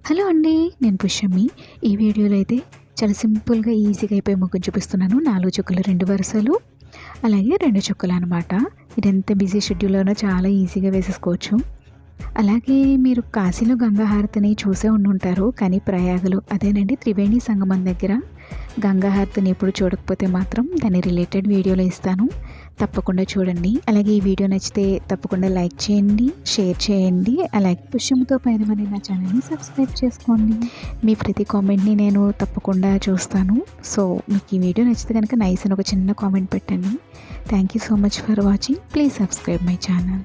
Hello అండి. నేను పుష్యమి. ఈ వీడియోలో అయితే చాలా సింపుల్‌గా, ఈజీగా అయిపోయే ముగ్గుని చూపిస్తున్నాను. 4 చుక్కలు, 2 వరుసలు, అలాగే 2 చుక్కలు అనమాట. ఇది ఎంత బిజీ షెడ్యూల్‌లోనో చాలా ఈజీగా వేసేసుకోవచ్చు. అలాగే మీరు కాశీలో గంగా హారతిని చూసే ఉండుంటారు. కానీ ప్రయాగలో అదేనండి త్రివేణి సంగమం దగ్గర గంగా హారతిని ఎప్పుడు చూడకపోతే మాత్రం దాని రిలేటెడ్ వీడియోలో ఇస్తాను. తప్పకుండా చూడండి. అలాగే ఈ వీడియో నచ్చితే తప్పకుండా లైక్ చేయండి, షేర్ చేయండి. అలాగే పుష్యముతో పయనం అనే నా ఛానల్ని సబ్స్క్రైబ్ చేసుకోండి. మీ ప్రతి కామెంట్ని నేను తప్పకుండా చూస్తాను. సో మీకు ఈ వీడియో నచ్చితే కనుక నైస్ అని ఒక చిన్న కామెంట్ పెట్టండి. Thank you so much for watching. Please subscribe my channel.